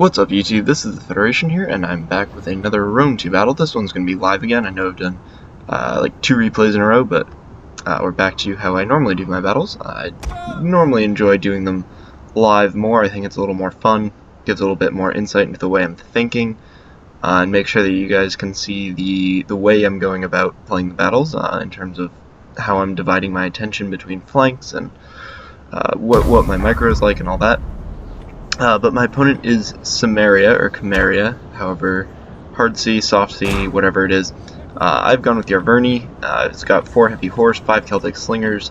What's up YouTube, this is the Federation here, and I'm back with another Rome 2 battle. This one's going to be live again. I know I've done like 2 replays in a row, but we're back to how I normally do my battles. I normally enjoy doing them live more. I think it's a little more fun, gives a little bit more insight into the way I'm thinking, and make sure that you guys can see the way I'm going about playing the battles in terms of how I'm dividing my attention between flanks and what my micro is like and all that. But my opponent is Cimmeria, or Cimmeria, however, hard C, soft C, whatever it is. I've gone with the Arverni. It's got 4 heavy horse, 5 Celtic slingers,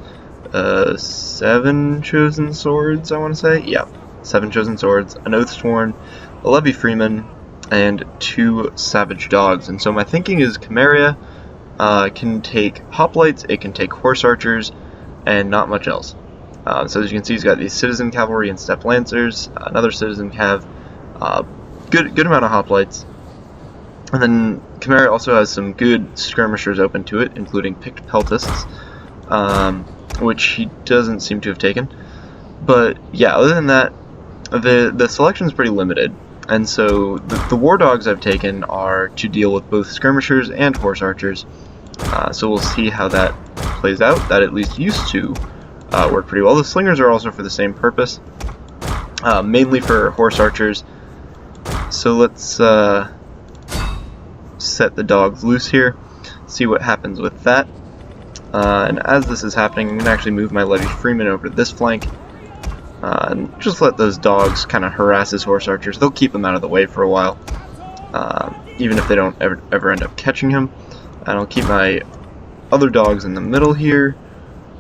7 chosen swords, I want to say. Yeah, 7 chosen swords, an Oathsworn, a Levy Freeman, and 2 savage dogs. And so my thinking is Cimmeria can take hoplites, it can take horse archers, and not much else. So as you can see, he's got these citizen cavalry and steppe lancers, another citizen cav, good amount of hoplites, and then Cimmeria also has some good skirmishers open to it, including picked peltists, which he doesn't seem to have taken. But yeah, other than that, the selection is pretty limited, and so the war dogs I've taken are to deal with both skirmishers and horse archers. So we'll see how that plays out. That at least used to work pretty well. The slingers are also for the same purpose, mainly for horse archers. So let's set the dogs loose here, see what happens with that. And as this is happening, I'm going to actually move my Levy Freeman over to this flank, and just let those dogs kind of harass his horse archers. They'll keep him out of the way for a while, even if they don't ever end up catching him. And I'll keep my other dogs in the middle here,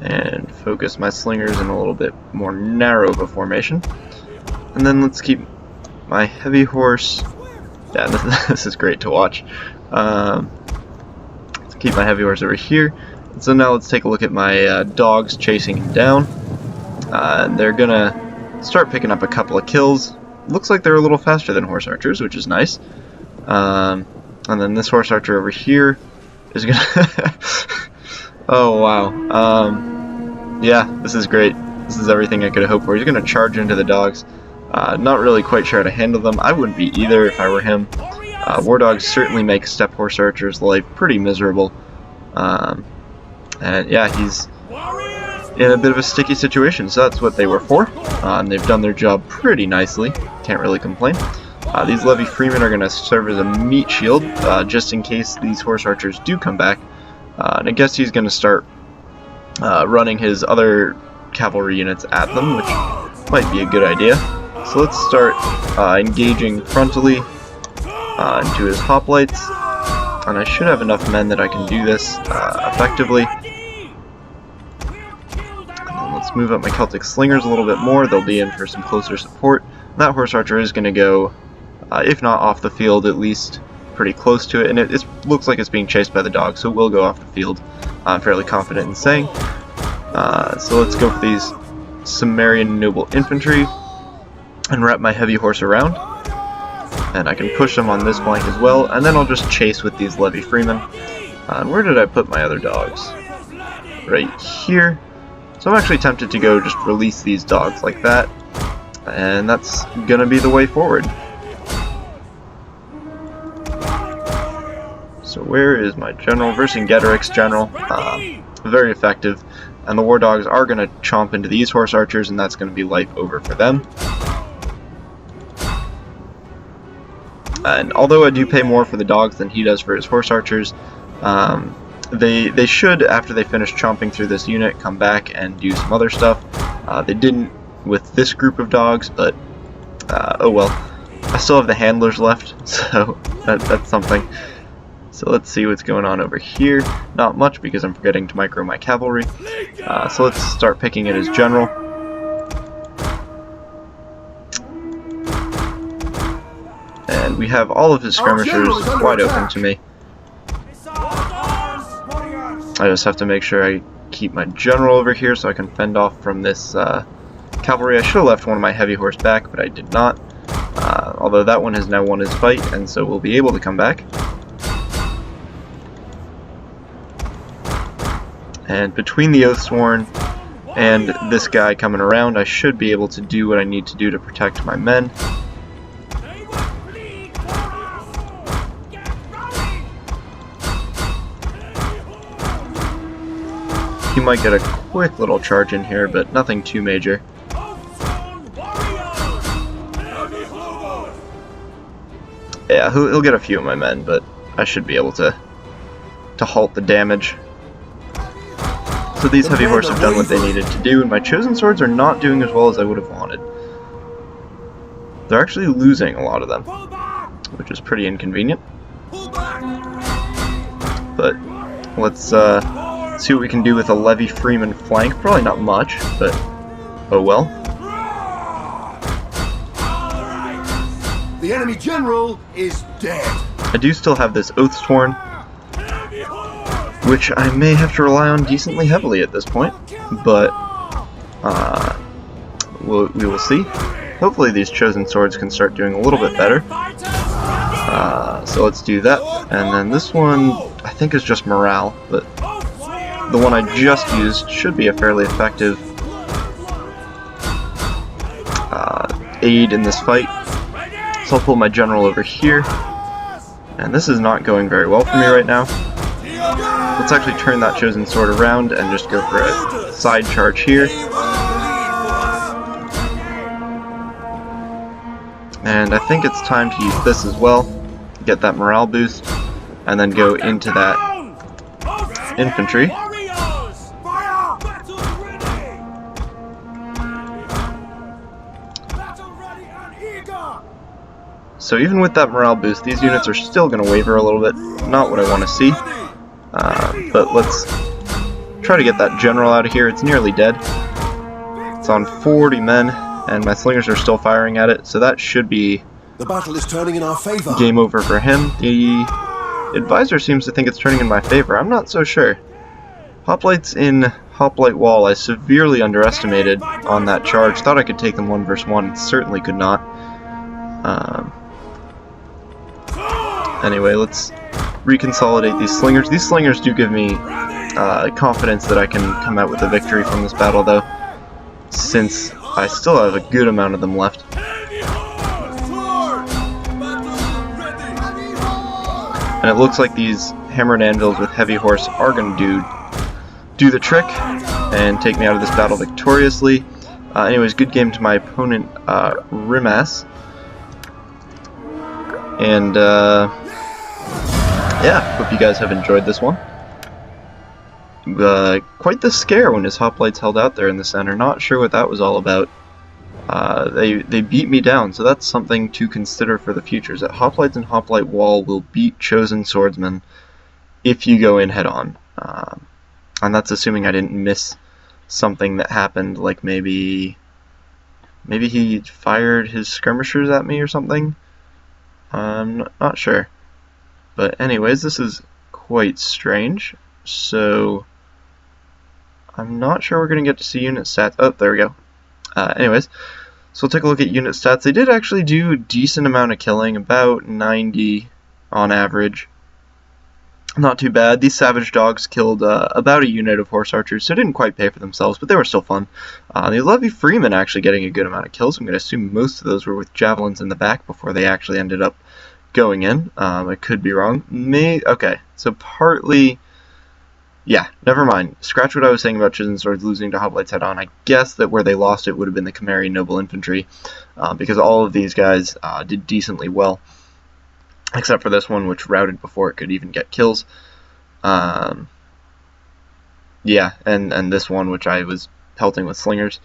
and focus my slingers in a little bit more narrow of a formation. And then let's keep my heavy horse. Yeah, this is great to watch. Let's keep my heavy horse over here. And so now let's take a look at my dogs chasing him down. And they're gonna start picking up a couple of kills. Looks like they're a little faster than horse archers, which is nice. And then this horse archer over here is gonna oh wow. Yeah, this is great. This is everything I could have hoped for. He's going to charge into the dogs. Not really quite sure how to handle them. I wouldn't be either if I were him. War dogs certainly make steppe horse archers' life pretty miserable. And yeah, he's in a bit of a sticky situation, so that's what they were for. And they've done their job pretty nicely. Can't really complain. These Levy Freemen are going to serve as a meat shield, just in case these horse archers do come back. And I guess he's going to start running his other cavalry units at them, which might be a good idea. So let's start engaging frontally into his hoplites, and I should have enough men that I can do this effectively. And then let's move up my Celtic slingers a little bit more. They'll be in for some closer support. That horse archer is going to go, if not off the field, at least pretty close to it, and it looks like it's being chased by the dog, so it will go off the field. I'm fairly confident in saying. So let's go for these Cimmerian noble infantry and wrap my heavy horse around, and I can push them on this flank as well, and then I'll just chase with these Levy Freemen. And where did I put my other dogs? Right here. So I'm actually tempted to go just release these dogs like that, and that's gonna be the way forward. So where is my general? Vercingetorix's general. Very effective. And the war dogs are going to chomp into these horse archers, and that's going to be life over for them. And although I do pay more for the dogs than he does for his horse archers, they should, after they finish chomping through this unit, come back and do some other stuff. They didn't with this group of dogs, but oh well. I still have the handlers left, so that's something. So let's see what's going on over here. Not much, because I'm forgetting to micro my cavalry. So let's start picking at his general. And we have all of his skirmishers wide open to me. I just have to make sure I keep my general over here so I can fend off from this cavalry. I should have left one of my heavy horse back, but I did not. Although that one has now won his fight, and so we'll be able to come back. And between the Oathsworn and this guy coming around, I should be able to do what I need to do to protect my men. he might get a quick little charge in here, but nothing too major. Yeah, he'll get a few of my men, but I should be able to halt the damage. So these heavy horse have done what they needed to do, and my chosen swords are not doing as well as I would have wanted. They're actually losing a lot of them, which is pretty inconvenient. But let's see what we can do with a Levy Freeman flank. Probably not much, but oh well. The enemy general is dead. I do still have this Oathsworn, which I may have to rely on decently heavily at this point, but we will see. Hopefully these chosen swords can start doing a little bit better. So let's do that. And then this one, I think, is just morale, but the one I just used should be a fairly effective aid in this fight. So I'll pull my general over here. And this is not going very well for me right now. Let's actually turn that chosen sword around and just go for a side charge here. And I think it's time to use this as well, get that morale boost, and then go into that infantry. So even with that morale boost, these units are still going to waver a little bit, not what I want to see. But let's try to get that general out of here. It's nearly dead. It's on 40 men. And my slingers are still firing at it, so that should be the battle is turning in our favor. Game over for him. The advisor seems to think it's turning in my favor. I'm not so sure. Hoplites in Hoplite Wall, I severely underestimated on that charge. Thought I could take them 1 versus 1. Certainly could not. Anyway, let's reconsolidate these slingers. These slingers do give me confidence that I can come out with a victory from this battle, though, since I still have a good amount of them left. And it looks like these hammered anvils with heavy horse are going to do the trick and take me out of this battle victoriously. Anyways, good game to my opponent, Rimas. And yeah, hope you guys have enjoyed this one. Quite the scare when his hoplites held out there in the center. Not sure what that was all about. They beat me down, so that's something to consider for the future. Is that hoplites and hoplite wall will beat chosen swordsmen if you go in head on. And that's assuming I didn't miss something that happened, like maybe he fired his skirmishers at me or something. I'm not sure. But anyways, this is quite strange. So I'm not sure we're going to get to see unit stats. Oh, there we go. Anyways, so we'll take a look at unit stats. They did actually do a decent amount of killing, about 90 on average. Not too bad. These savage dogs killed about a unit of horse archers, so didn't quite pay for themselves, but they were still fun. The Levy Freeman actually getting a good amount of kills. I'm going to assume most of those were with javelins in the back before they actually ended up going in. I could be wrong. Okay, so partly... Yeah, never mind. Scratch what I was saying about chosen swords losing to hoplites head on. I guess that where they lost it would have been the Cimmeria noble infantry, because all of these guys did decently well, except for this one, which routed before it could even get kills. Yeah, and this one, which I was pelting with slingers.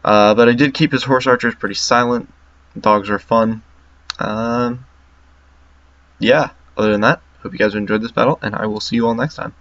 But I did keep his horse archers pretty silent. Dogs were fun. Yeah, other than that, hope you guys enjoyed this battle, and I will see you all next time.